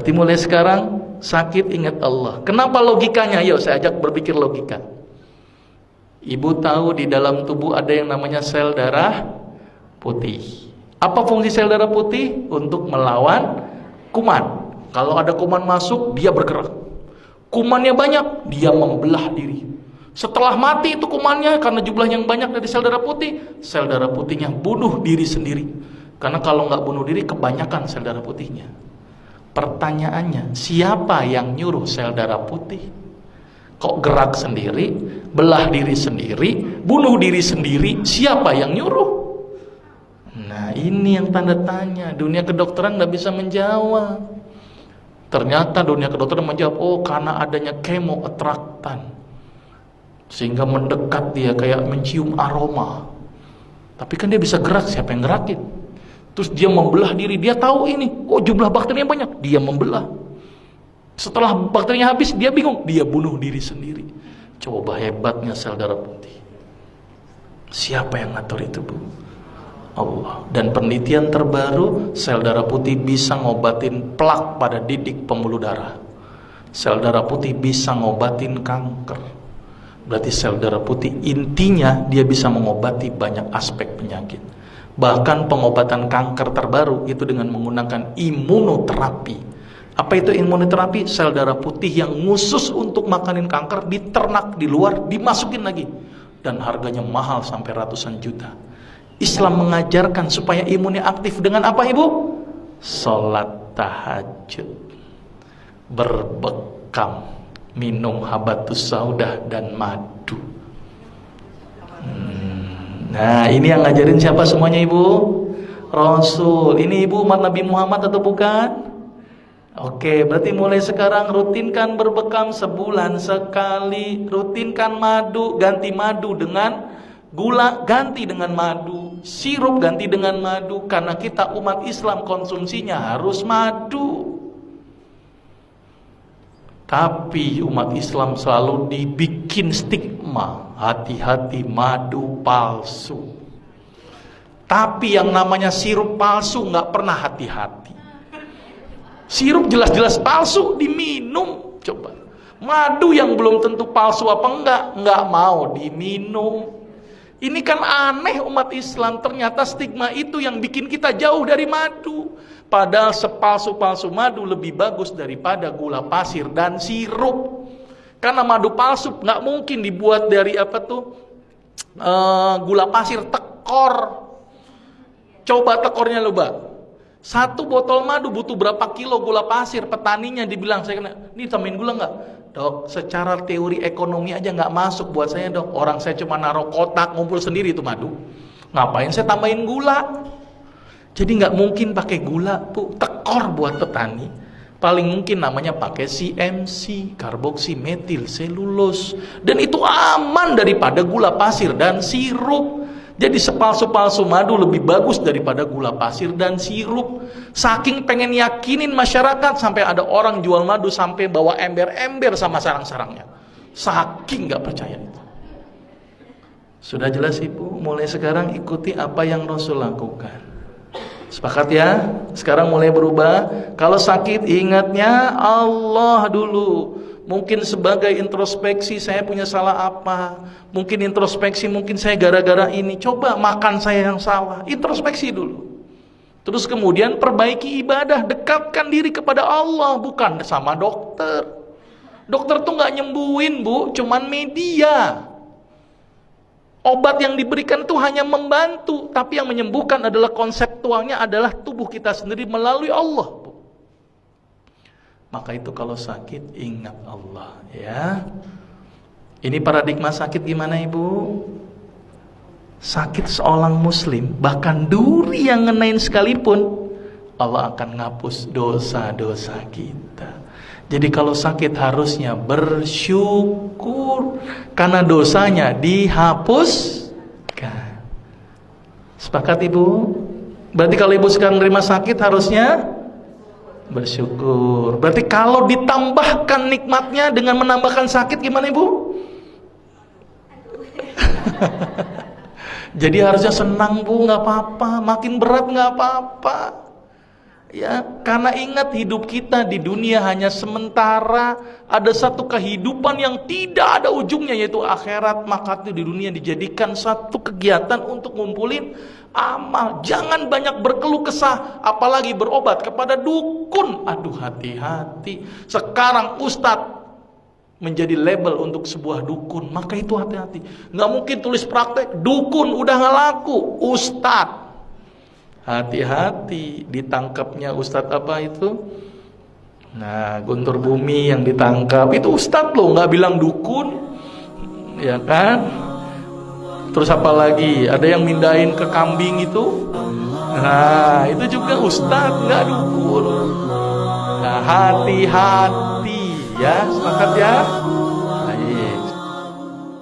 Berarti mulai sekarang sakit ingat Allah. Kenapa logikanya? Yuk saya ajak berpikir logika. Ibu tahu di dalam tubuh ada yang namanya sel darah putih. Apa fungsi sel darah putih? Untuk melawan kuman. Kalau ada kuman masuk, dia bergerak. Kumannya banyak, dia membelah diri. Setelah mati itu kumannya, karena jumlahnya yang banyak dari sel darah putihnya bunuh diri sendiri. Karena kalau nggak bunuh diri, kebanyakan sel darah putihnya. Pertanyaannya, siapa yang nyuruh sel darah putih? Kok gerak sendiri, belah diri sendiri, bunuh diri sendiri, siapa yang nyuruh? Nah ini yang tanda tanya. Dunia kedokteran nggak bisa menjawab. Ternyata dunia kedokteran menjawab, oh karena adanya kemoatraktan, sehingga mendekat dia kayak mencium aroma. Tapi kan dia bisa gerak, siapa yang gerakin? Terus dia membelah diri, dia tahu ini, oh jumlah bakterinya banyak, dia membelah. Setelah bakterinya habis, dia bingung, dia bunuh diri sendiri. Coba hebatnya sel darah putih. Siapa yang ngatur itu, Bu? Allah. Dan penelitian terbaru, sel darah putih bisa ngobatin plak pada didik pembuluh darah. Sel darah putih bisa ngobatin kanker. Berarti sel darah putih intinya dia bisa mengobati banyak aspek penyakit. Bahkan pengobatan kanker terbaru itu dengan menggunakan imunoterapi. Apa itu imunoterapi? Sel darah putih yang khusus untuk makanin kanker diternak di luar, dimasukin lagi. Dan harganya mahal sampai ratusan juta. Islam mengajarkan supaya imunnya aktif dengan apa, Ibu? Sholat tahajud, berbekam, minum habatus saudah dan madu. Nah ini yang ngajarin siapa semuanya, Ibu? Rasul. Ini Ibu umat Nabi Muhammad atau bukan? Oke, berarti mulai sekarang rutinkan berbekam sebulan sekali. Rutinkan madu, ganti madu dengan gula, ganti dengan madu. Sirup ganti dengan madu. Karena kita umat Islam konsumsinya harus madu. Tapi umat Islam selalu dibikin stigma, hati-hati madu palsu. Tapi yang namanya sirup palsu nggak pernah hati-hati. Sirup jelas-jelas palsu diminum, coba. Madu yang belum tentu palsu apa enggak mau diminum. Ini kan aneh umat Islam, ternyata stigma itu yang bikin kita jauh dari madu. Padahal sepalsu-palsu madu lebih bagus daripada gula pasir dan sirup. Karena madu palsu nggak mungkin dibuat dari gula pasir tekor. Coba tekornya loba. Satu botol madu butuh berapa kilo gula pasir? Petaninya dibilang, saya kena, ini tambahin gula nggak? Dok, secara teori ekonomi aja nggak masuk buat saya, dok. Orang saya cuma naruh kotak, ngumpul sendiri itu madu. Ngapain saya tambahin gula? Jadi nggak mungkin pakai gula, Bu. Tekor buat petani. Paling mungkin namanya pakai CMC, karboksimetil selulose. Dan itu aman daripada gula pasir dan sirup. Jadi sepalsu-palsu madu lebih bagus daripada gula pasir dan sirup. Saking pengen yakinin masyarakat, sampai ada orang jual madu sampai bawa ember-ember sama sarang-sarangnya. Saking nggak percaya itu. Sudah jelas, Ibu? Mulai sekarang ikuti apa yang Rasul lakukan. Sepakat ya? Sekarang mulai berubah. Kalau sakit ingatnya Allah dulu. Mungkin sebagai introspeksi, saya punya salah apa? Mungkin introspeksi, mungkin saya gara-gara ini. Coba makan saya yang salah. Introspeksi dulu. Terus kemudian perbaiki ibadah, dekatkan diri kepada Allah, bukan sama dokter. Dokter tuh nggak nyembuhin, Bu, cuman media. Obat yang diberikan itu hanya membantu, tapi yang menyembuhkan adalah konseptualnya, adalah tubuh kita sendiri melalui Allah, Bu. Maka itu kalau sakit ingat Allah, ya. Ini paradigma sakit gimana, Ibu? Sakit seorang muslim, bahkan duri yang ngenain sekalipun, Allah akan ngapus dosa-dosa kita. Jadi kalau sakit harusnya bersyukur, karena dosanya dihapuskan. Sepakat, Ibu? Berarti kalau Ibu sekarang menerima sakit harusnya bersyukur. Berarti kalau ditambahkan nikmatnya dengan menambahkan sakit, gimana, Ibu? Jadi harusnya senang, Bu, nggak apa-apa. Makin berat nggak apa-apa. Ya, karena ingat hidup kita di dunia hanya sementara, ada satu kehidupan yang tidak ada ujungnya yaitu akhirat, maka itu di dunia dijadikan satu kegiatan untuk ngumpulin amal. Jangan banyak berkeluh kesah, apalagi berobat kepada dukun. Aduh, hati-hati. Sekarang ustadz menjadi label untuk sebuah dukun, maka itu hati-hati. Nggak mungkin tulis praktek dukun, udah nggak laku, ustadz. Hati-hati, ditangkapnya ustadz apa itu? Nah, Guntur Bumi yang ditangkap itu ustadz loh, nggak bilang dukun, ya kan? Terus apa lagi? Ada yang mindahin ke kambing itu? Nah, itu juga ustadz, nggak dukun. Nah, hati-hati ya, sepakat ya.